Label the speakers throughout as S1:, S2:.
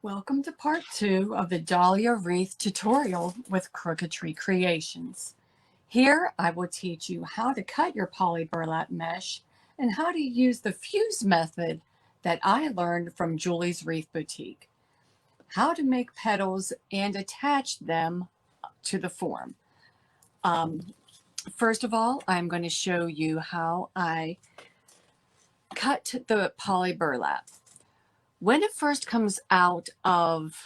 S1: Welcome to part 2 of the Dahlia Wreath tutorial with Crooketry Creations. Here I will teach you how to cut your poly burlap mesh and how to use the fuse method that I learned from Julie's Wreath Boutique. How to make petals and attach them to the form. First of all, I'm going to show you how I cut the poly burlap. When it first comes out of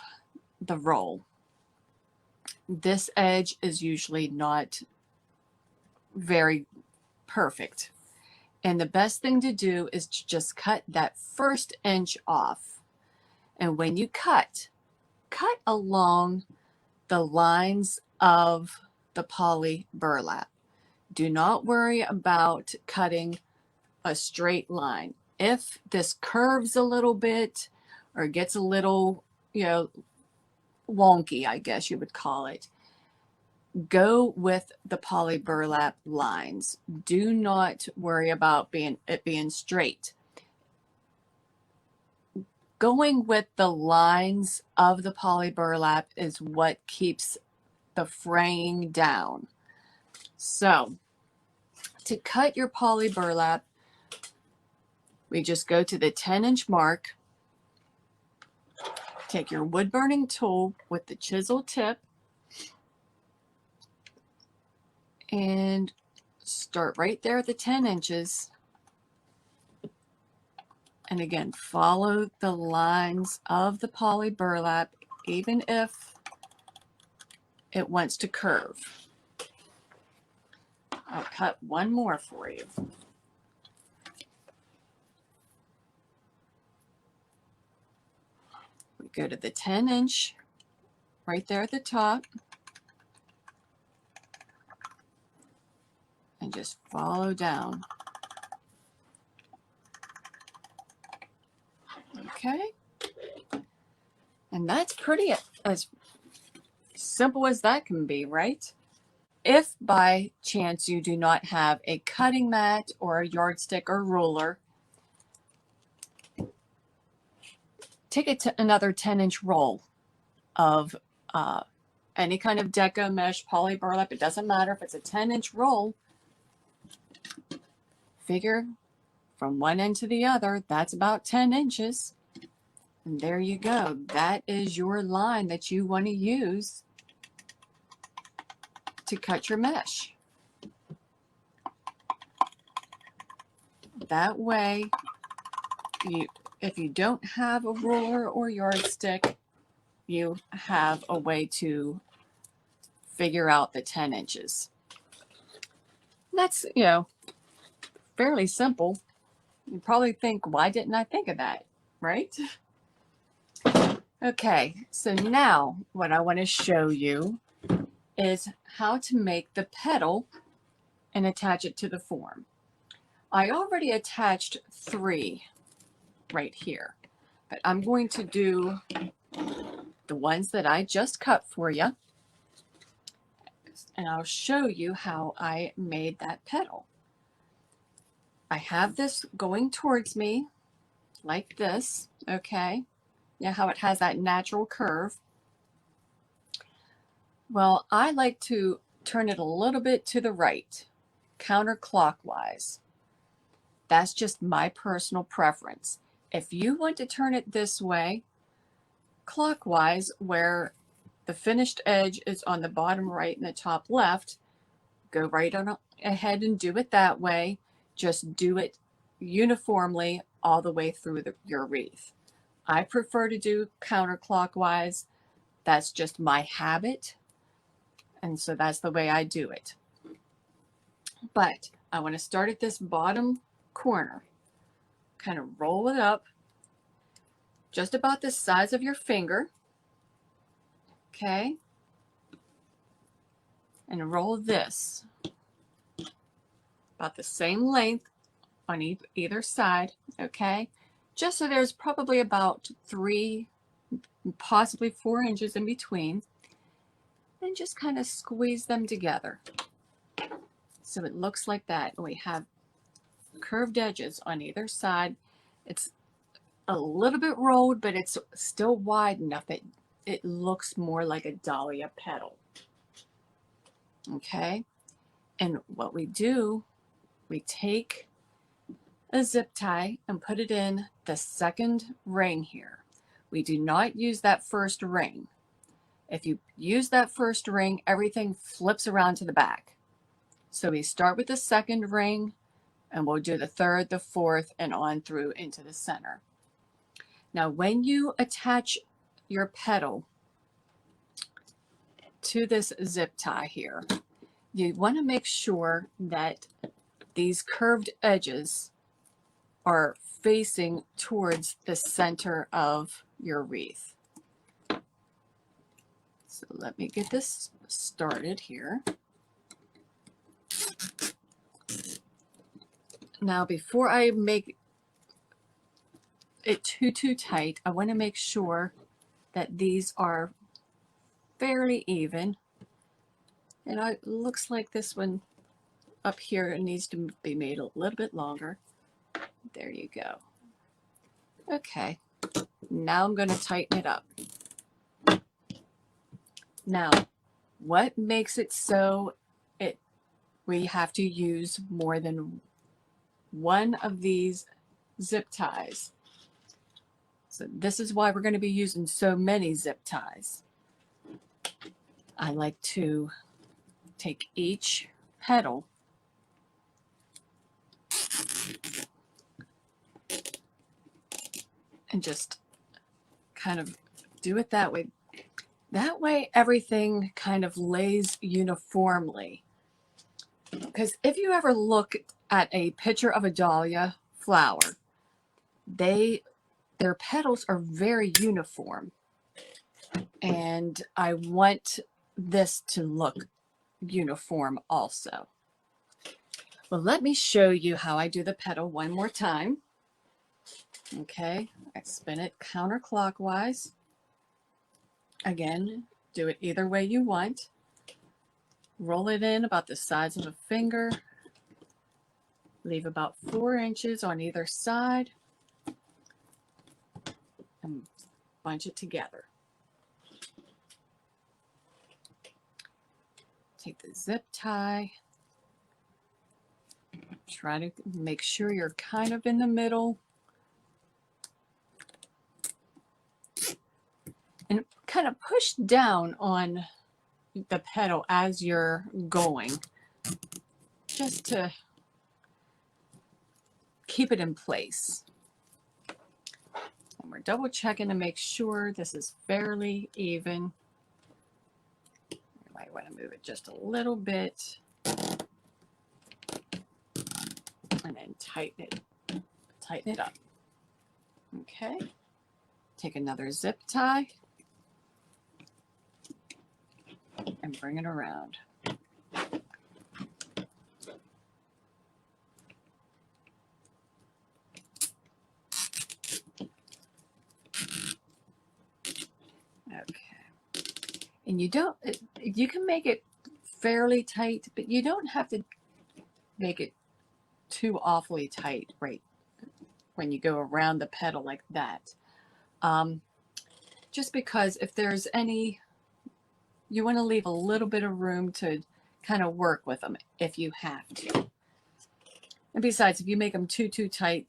S1: the roll, this edge is usually not very perfect. And the best thing to do is to just cut that first inch off. And when you cut along the lines of the poly burlap. Do not worry about cutting a straight line. If this curves a little bit or gets a little, wonky, I guess you would call it, go with the poly burlap lines. Do not worry about it being straight. Going with the lines of the poly burlap is what keeps the fraying down. So to cut your poly burlap, we just go to the 10-inch mark, take your wood burning tool with the chisel tip, and start right there at the 10 inches. And again, follow the lines of the poly burlap, even if it wants to curve. I'll cut one more for you. We go to the 10-inch right there at the top and just follow down. Okay, and that's pretty as simple as that can be, right? If by chance you do not have a cutting mat or a yardstick or ruler, take another 10-inch roll of any kind of deco mesh, poly burlap. It doesn't matter if it's a 10-inch roll. Figure from one end to the other, that's about 10 inches. And there you go. That is your line that you want to use to cut your mesh. That way, if you don't have a ruler or yardstick, you have a way to figure out the 10 inches. That's, fairly simple. You probably think, why didn't I think of that, right? Okay, so now what I want to show you is how to make the petal and attach it to the form. I already attached 3 right here, but I'm going to do the ones that I just cut for you, and I'll show you how I made that petal. I have this going towards me like this, okay? Yeah, how it has that natural curve. Well, I like to turn it a little bit to the right, counterclockwise. That's just my personal preference. If you want to turn it this way, clockwise, where the finished edge is on the bottom right and the top left, go right on ahead and do it that way. Just do it uniformly all the way through your wreath. I prefer to do counterclockwise. That's just my habit. And so that's the way I do it. But I want to start at this bottom corner. Kind of roll it up just about the size of your finger. Okay. And roll this about the same length on either side. Okay. Just so there's probably about 3, possibly 4 inches in between. And just kind of squeeze them together. So it looks like that. We have curved edges on either side. It's a little bit rolled, but it's still wide enough that it looks more like a dahlia petal. Okay, and what we do, we take a zip tie and put it in the second ring here. We do not use that first ring. If you use that first ring, everything flips around to the back. So we start with the second ring, and we'll do the third, the fourth, and on through into the center. Now, when you attach your petal to this zip tie here, you want to make sure that these curved edges are facing towards the center of your wreath. So let me get this started here. Now, before I make it too tight, I want to make sure that these are fairly even. And it looks like this one up here needs to be made a little bit longer. There you go. Okay, now I'm going to tighten it up. Now, what makes it so we have to use more than one of these zip ties? So this is why we're going to be using so many zip ties. I like to take each petal and just kind of do it that way. That way everything kind of lays uniformly. Because if you ever look at a picture of a dahlia flower, their petals are very uniform. And I want this to look uniform also. Well, let me show you how I do the petal one more time. Okay, I spin it counterclockwise. Again, do it either way you want. Roll it in about the size of a finger. Leave about 4 inches on either side. And bunch it together. Take the zip tie. Try to make sure you're kind of in the middle. And kind of push down on the petal as you're going, just to keep it in place. And we're double checking to make sure this is fairly even. You might want to move it just a little bit and then tighten it up. Okay, take another zip tie and bring it around. Okay, and you can make it fairly tight, but you don't have to make it too awfully tight right when you go around the petal like that. Just because if there's any, you want to leave a little bit of room to kind of work with them if you have to. And besides, if you make them too tight,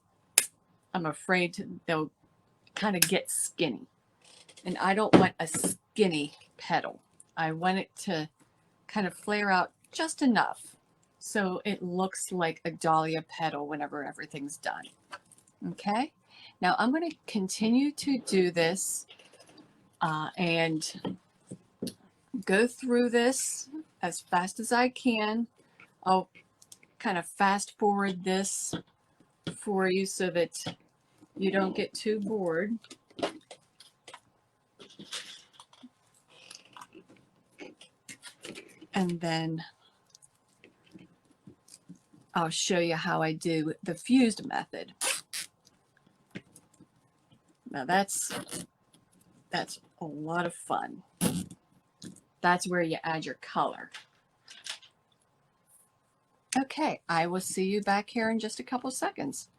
S1: I'm afraid they'll kind of get skinny. And I don't want a skinny petal. I want it to kind of flare out just enough so it looks like a dahlia petal whenever everything's done. Okay, now I'm going to continue to do this and go through this as fast as I can. I'll kind of fast forward this for you so that you don't get too bored. And then I'll show you how I do the fused method. Now that's a lot of fun. That's where you add your color. Okay, I will see you back here in just a couple seconds.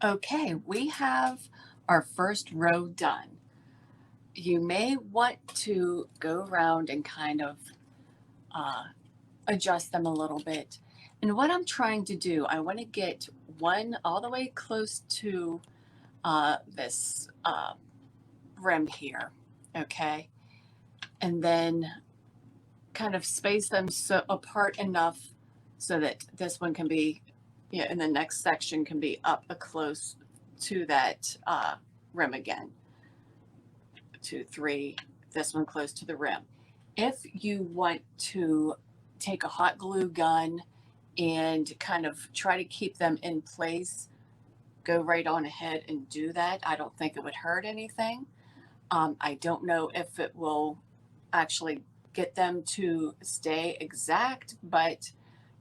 S1: Okay, we have our first row done. You may want to go around and kind of adjust them a little bit. And what I'm trying to do, I want to get one all the way close to this rim here, okay? And then kind of space them so apart enough so that this one can be, yeah, and the next section can be up close to that rim again. 2, 3, this one close to the rim. If you want to take a hot glue gun and kind of try to keep them in place, go right on ahead and do that. I don't think it would hurt anything. I don't know if it will actually get them to stay exact, but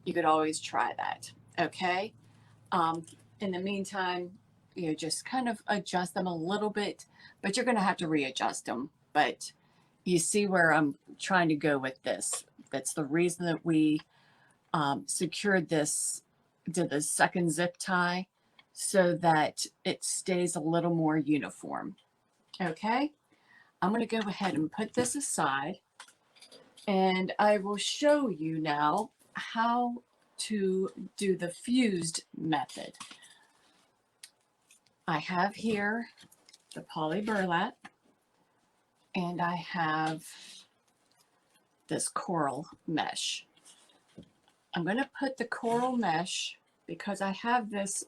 S1: you could always try that. Okay. In the meantime, just kind of adjust them a little bit, but you're going to have to readjust them. But you see where I'm trying to go with this. That's the reason that we secured this, did the second zip tie, so that it stays a little more uniform. Okay, I'm going to go ahead and put this aside, and I will show you now how to do the fused method. I have here the poly burlap, and I have this coral mesh. I'm going to put the coral mesh, because I have this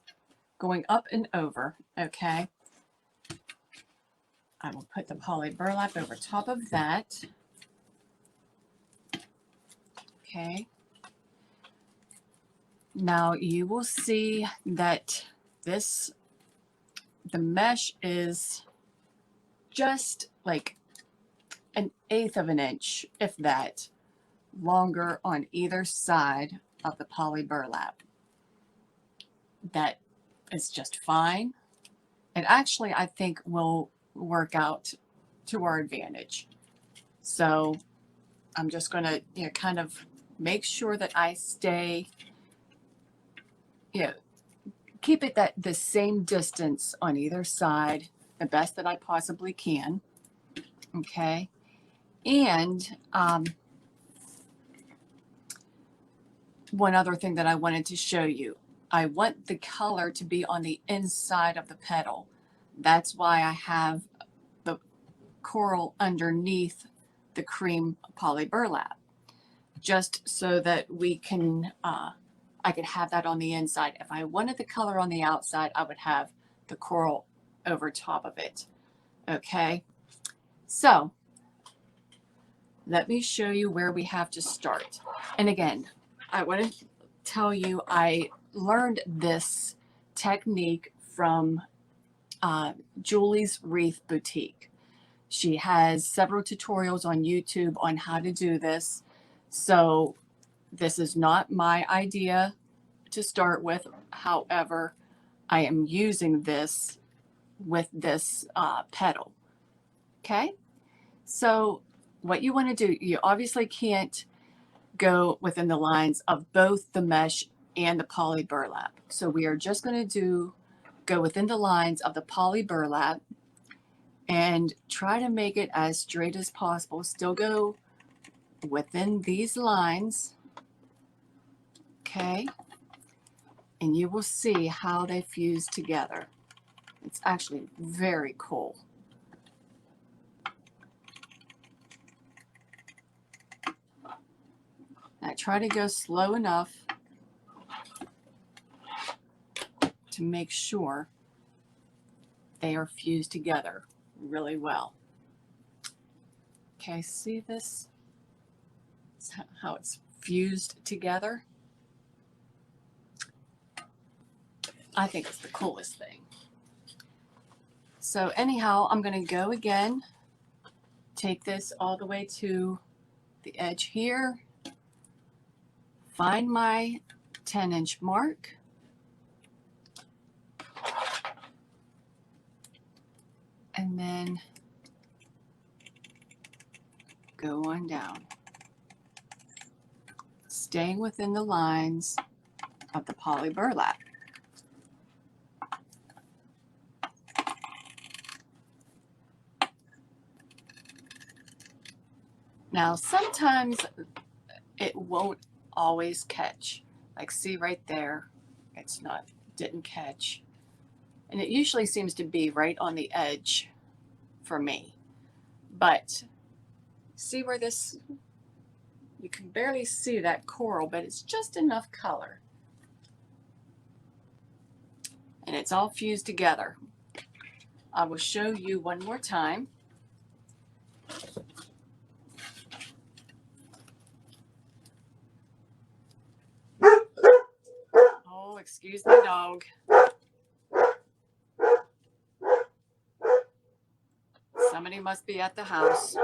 S1: going up and over, okay? I will put the poly burlap over top of that. Okay. Now you will see that the mesh is just like 1/8 of an inch, if that, longer on either side of the poly burlap. That is just fine. And actually, I think will work out to our advantage. So I'm just going to kind of make sure that I stay, keep it the same distance on either side, the best that I possibly can. Okay. And one other thing that I wanted to show you, I want the color to be on the inside of the petal. That's why I have the coral underneath the cream poly burlap, just so that we can, I could have that on the inside. If I wanted the color on the outside, I would have the coral over top of it. Okay, so let me show you where we have to start. And again, I want to tell you, I learned this technique from Julie's Wreath Boutique. She has several tutorials on YouTube on how to do this. So this is not my idea to start with. However, I am using this with this petal. Okay, so what you want to do, you obviously can't go within the lines of both the mesh and the poly burlap. So we are just going to go within the lines of the poly burlap and try to make it as straight as possible. Still go within these lines. Okay. And you will see how they fuse together. It's actually very cool. I try to go slow enough to make sure they are fused together really well. Okay, see this? How it's fused together? I think it's the coolest thing. So anyhow, I'm going to go again, take this all the way to the edge here, find my 10-inch mark, and then go on down, staying within the lines of the poly burlap. Now, sometimes it won't always catch. Like, see right there, didn't catch. And it usually seems to be right on the edge for me. But see where this, you can barely see that coral, but it's just enough color. And it's all fused together. I will show you one more time. Oh, excuse my dog. Somebody must be at the house.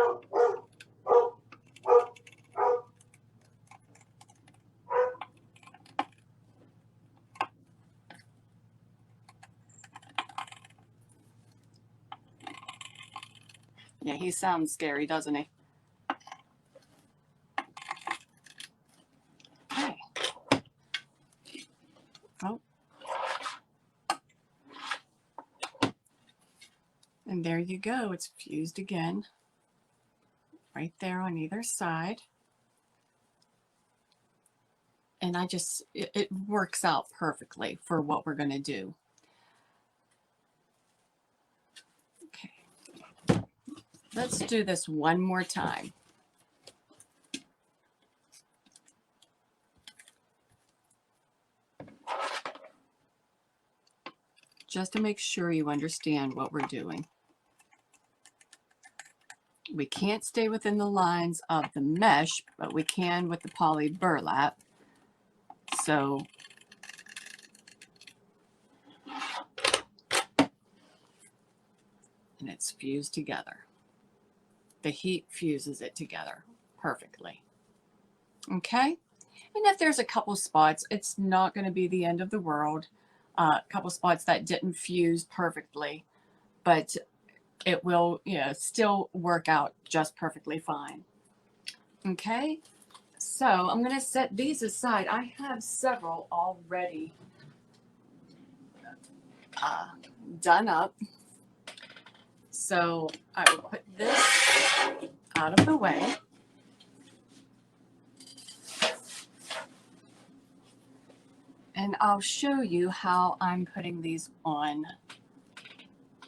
S1: Yeah, he sounds scary, doesn't he? Okay. Oh. And there you go. It's fused again. Right there on either side. And it works out perfectly for what we're going to do. Okay. Let's do this one more time. Just to make sure you understand what we're doing. We can't stay within the lines of the mesh, but we can with the poly burlap. So and it's fused together. The heat fuses it together perfectly. Okay, and if there's a couple spots, it's not going to be the end of the world. A couple spots that didn't fuse perfectly, but it will, still work out just perfectly fine. Okay, so I'm going to set these aside. I have several already done up. So I will put this out of the way. And I'll show you how I'm putting these on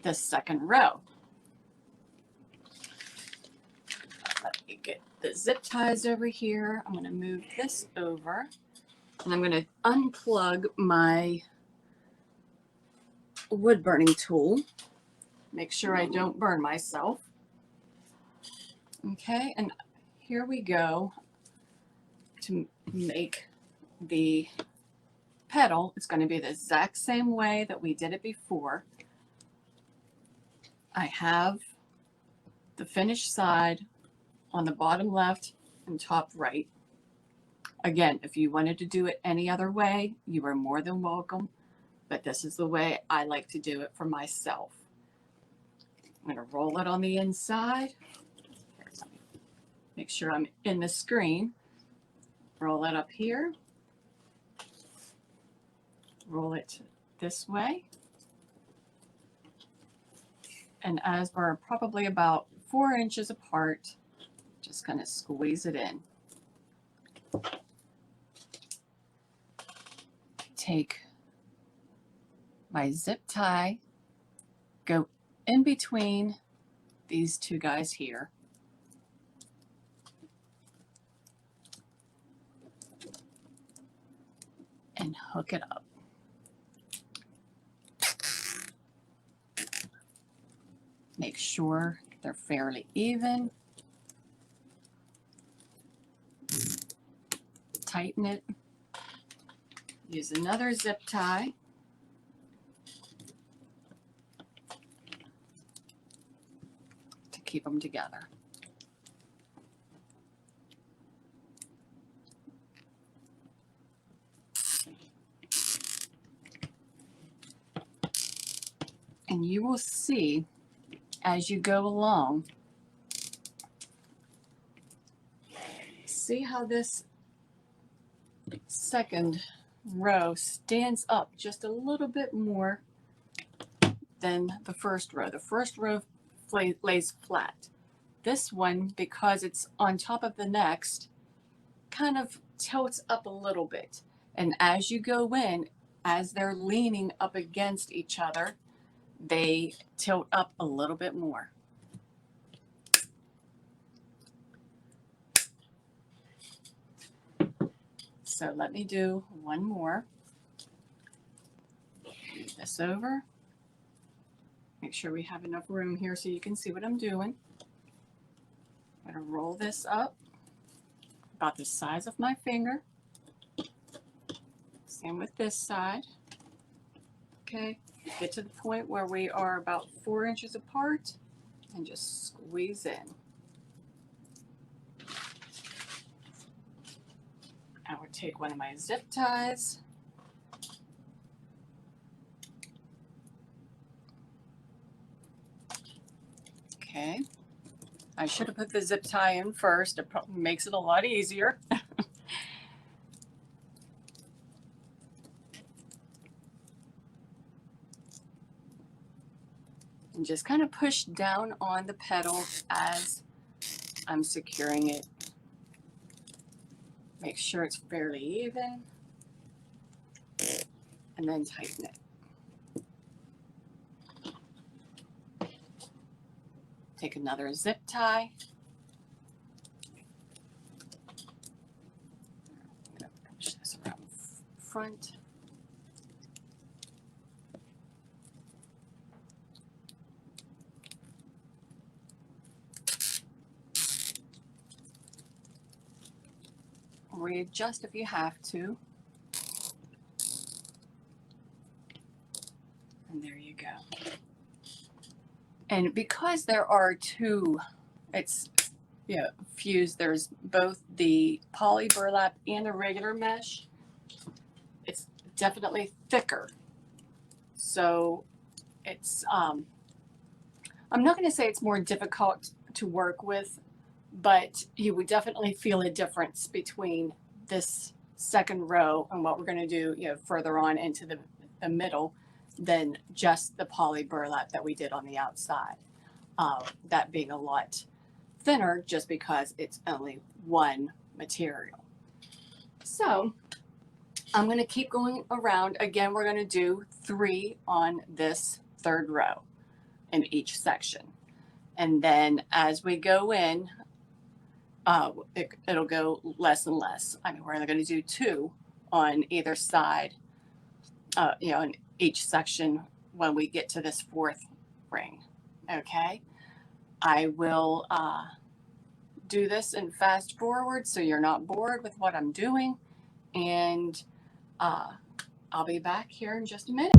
S1: the second row. Let me get the zip ties over here. I'm going to move this over. And I'm going to unplug my wood burning tool. Make sure I don't burn myself. Okay, and here we go to make the petal. It's going to be the exact same way that we did it before. I have the finished side on the bottom left and top right. Again, if you wanted to do it any other way, you are more than welcome, but this is the way I like to do it for myself. I'm going to roll it on the inside. Make sure I'm in the screen. Roll it up here. Roll it this way. And as we're probably about 4 inches apart, just kind of squeeze it in. Take my zip tie, go in between these two guys here. And hook it up. Make sure they're fairly even. Tighten it. Use another zip tie. To keep them together. And you will see as you go along, see how this second row stands up just a little bit more than the first row. The first row lays flat. this one, because it's on top of the next, kind of tilts up a little bit. And as you go in, as they're leaning up against each other, they tilt up a little bit more. So let me do one more. Move this over. Make sure we have enough room here so you can see what I'm doing. I'm going to roll this up about the size of my finger. Same with this side. Okay, get to the point where we are about 4 inches apart and just squeeze in. I would take one of my zip ties. Okay, I should have put the zip tie in first. It probably makes it a lot easier. And just kind of push down on the petal as I'm securing it. Make sure it's fairly even, and then tighten it. Take another zip tie. I'm going to push this around front. Readjust if you have to. And there you go. And because there are two, it's fused, there's both the poly burlap and the regular mesh. It's definitely thicker. So it's, I'm not going to say it's more difficult to work with, but you would definitely feel a difference between this second row and what we're going to do, further on into the middle than just the poly burlap that we did on the outside. That being a lot thinner just because it's only one material. So I'm going to keep going around. Again, we're going to do 3 on this third row in each section. And then as we go in, it'll go less and less. I mean, we're only going to do 2 on either side, in each section when we get to this 4th ring. Okay, I will do this in fast forward so you're not bored with what I'm doing, and I'll be back here in just a minute.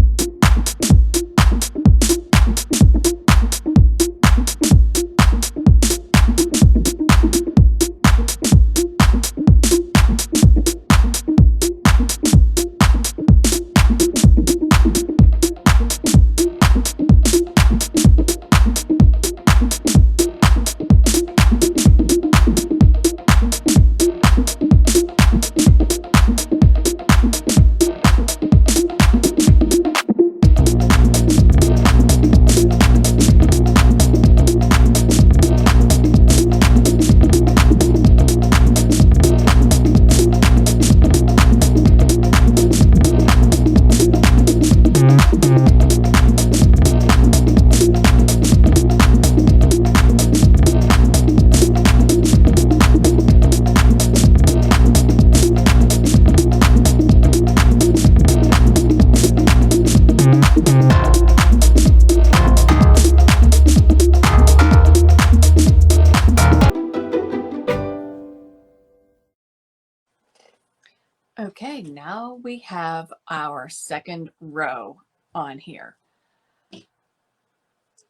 S1: Okay, now we have our second row on here.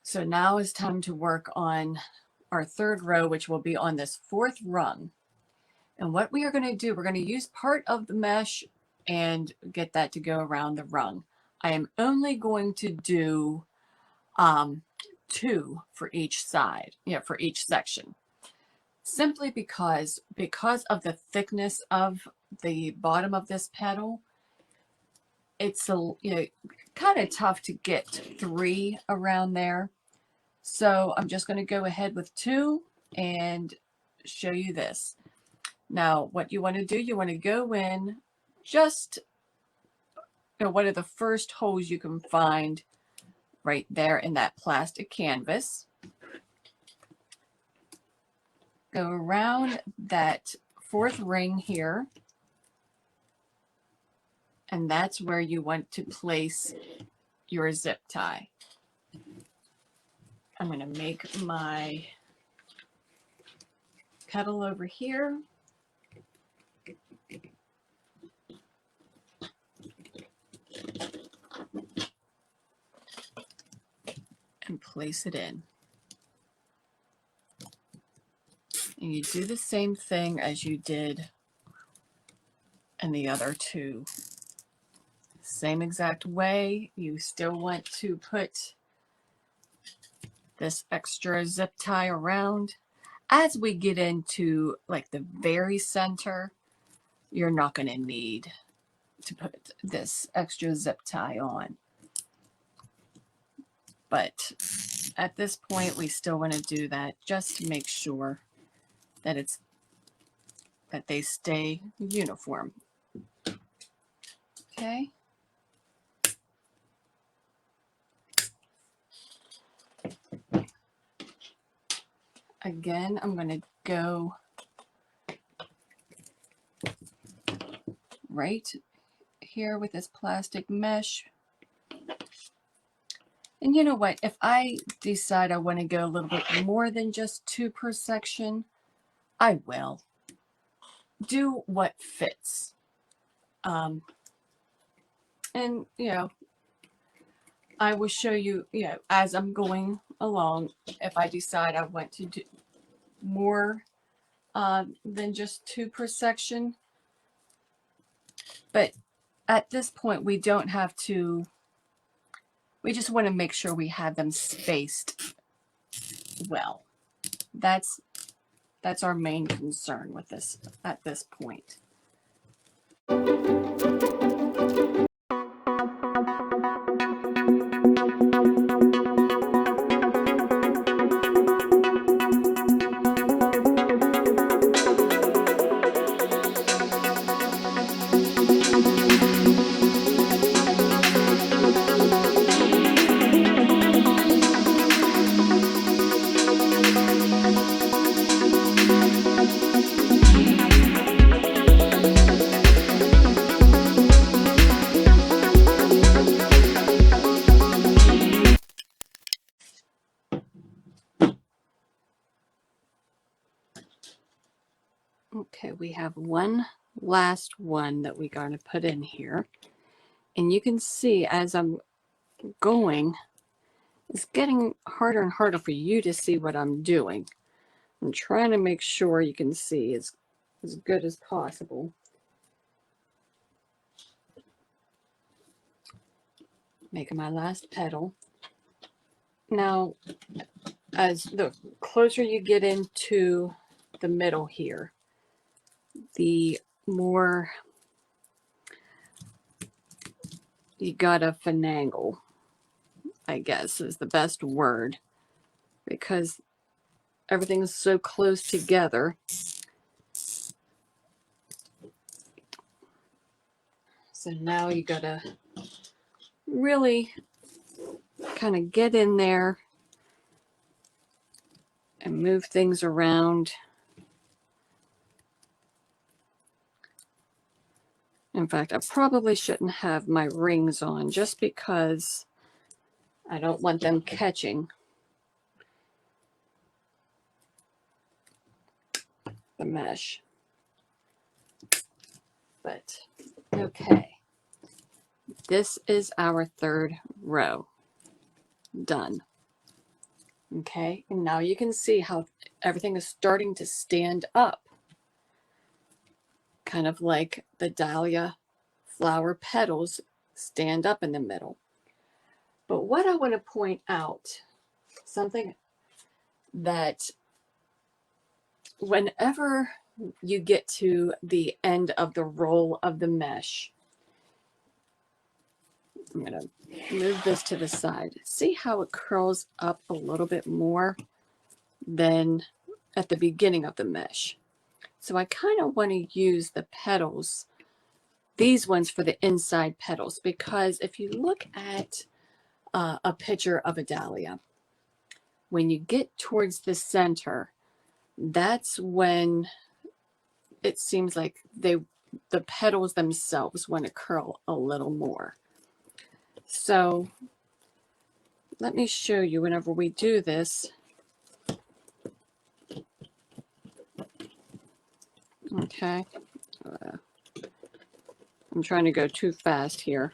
S1: So now it's time to work on our third row, which will be on this 4th rung. And what we are going to do, we're going to use part of the mesh and get that to go around the rung. I am only going to do 2 for each side, for each section. Simply because of the thickness of the bottom of this petal, it's kind of tough to get 3 around there. So I'm just going to go ahead with 2, and show you this. Now, what you want to do, you want to go in just, one of the first holes you can find right there in that plastic canvas. Go around that fourth ring here, and that's where you want to place your zip tie. I'm going to make my petal over here. And place it in. And you do the same thing as you did in the other two. Same exact way. You still want to put this extra zip tie around. As we get into like the very center, you're not going to need to put this extra zip tie on. But at this point, we still want to do that just to make sure that they stay uniform. Okay. Again, I'm going to go right here with this plastic mesh. And you know what? If I decide I want to go a little bit more than just 2 per section, I will. Do what fits. And, I will show you, as I'm going along, if I decide I want to do more than just 2 per section. But at this point, we don't have to. We just want to make sure we have them spaced well. That's our main concern with this at this point. Okay, we have one last one that we got to put in here. And you can see as I'm going, it's getting harder and harder for you to see what I'm doing. I'm trying to make sure you can see as good as possible. Making my last petal. Now, as the closer you get into the middle here, the more you gotta finagle, I guess is the best word, because everything is so close together. So now you gotta really kind of get in there and move things around. In fact, I probably shouldn't have my rings on just because I don't want them catching the mesh. But okay, this is our third row done. Okay, and now you can see how everything is starting to stand up, kind of like the dahlia flower petals stand up in the middle. But what I want to point out, something that whenever you get to the end of the roll of the mesh, I'm going to move this to the side. See how it curls up a little bit more than at the beginning of the mesh. So I kind of want to use the petals, these ones, for the inside petals, because if you look at a picture of a dahlia, when you get towards the center, that's when it seems like the petals themselves want to curl a little more. So let me show you whenever we do this. Okay. I'm trying to go too fast here.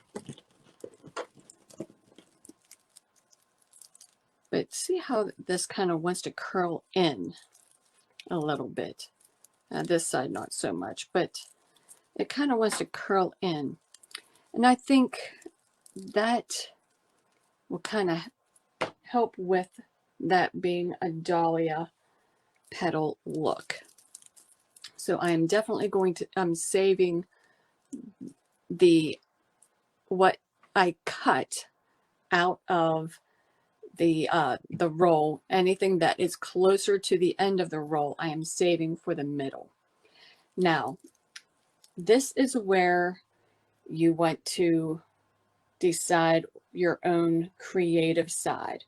S1: But see how this kind of wants to curl in a little bit. This side not so much, but it kind of wants to curl in. And I think that will kind of help with that being a dahlia petal look. So I am definitely going to, I'm saving what I cut out of the roll. Anything that is closer to the end of the roll, I am saving for the middle. Now, this is where you want to decide your own creative side.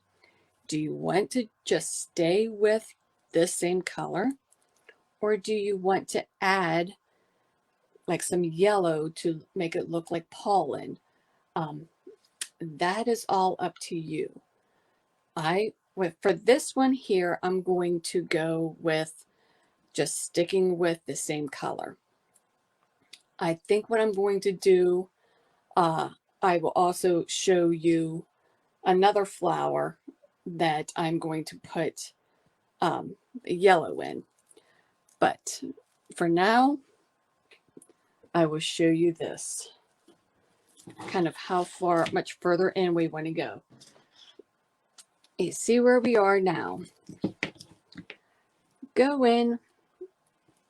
S1: Do you want to just stay with this same color, or do you want to add like some yellow to make it look like pollen? That is all up to you. For this one here, I'm going to go with just sticking with the same color. I think what I'm going to do, I will also show you another flower that I'm going to put yellow in. But for now, I will show you this, kind of how much further in we want to go. You see where we are now. Go in,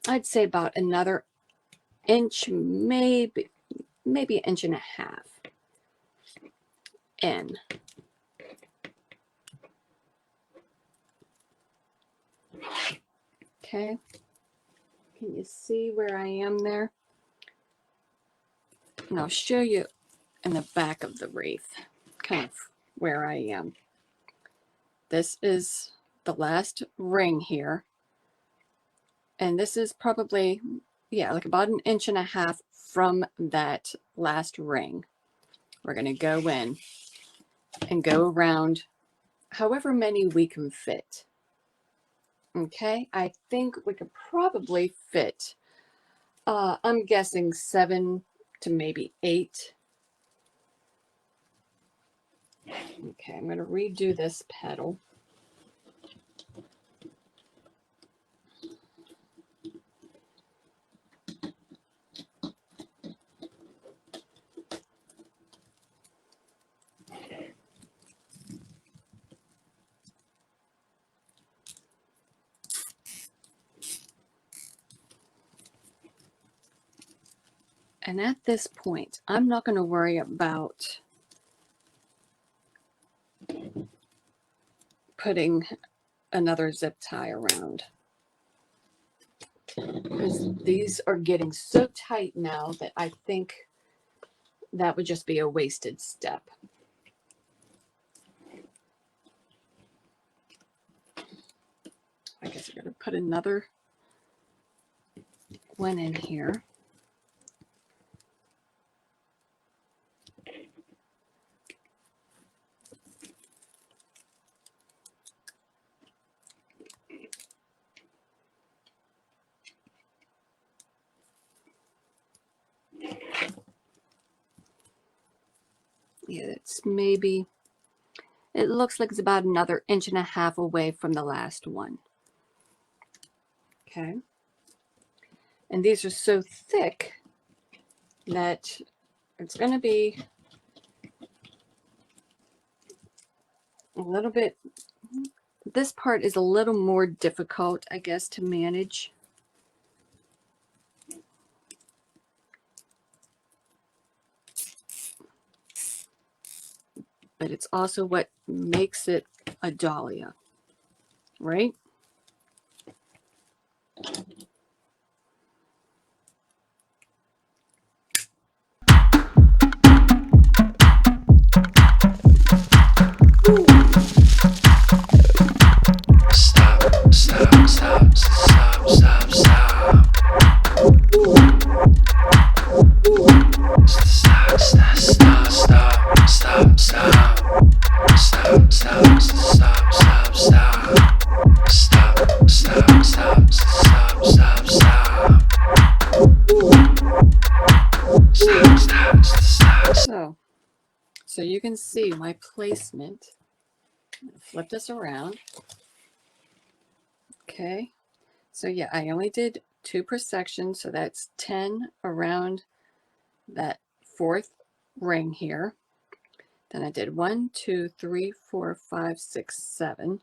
S1: I'd say about another inch, maybe an inch and a half in. Okay, can you see where I am there? And I'll show you in the back of the wreath kind of where I am. This is the last ring here, and this is probably, yeah, like about an inch and a half from that last ring. We're going to go in and go around however many we can fit. Okay, I think we could probably fit, I'm guessing 7 to maybe 8. Okay, I'm going to redo this petal. And at this point, I'm not going to worry about putting another zip tie around, because these are getting so tight now that I think that would just be a wasted step. I guess I'm going to put another one in here. Yeah, it's maybe, it looks like it's about another inch and a half away from the last one. Okay. And these are so thick that it's going to be a little bit, this part is a little more difficult, I guess, to manage. But it's also what makes it a dahlia, right? So you can see my placement. Flip this around. Okay. So yeah, I only did 2 per section, so that's 10 around that 4th ring here. Then I did 1, 2, 3, 4, 5, 6, 7.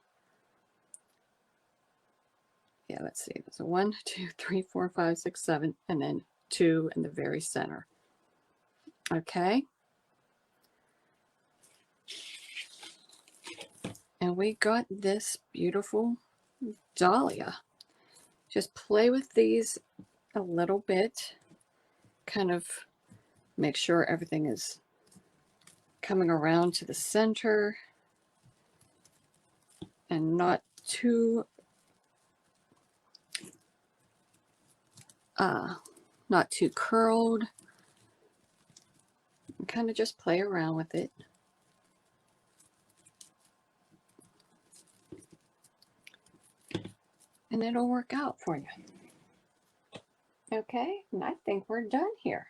S1: Yeah, let's see. There's a 1, 2, 3, 4, 5, 6, 7, and then 2 in the very center. Okay. And we got this beautiful dahlia. Just play with these a little bit. Kind of make sure everything is coming around to the center and not too curled. And kind of just play around with it. And it'll work out for you. Okay, and I think we're done here.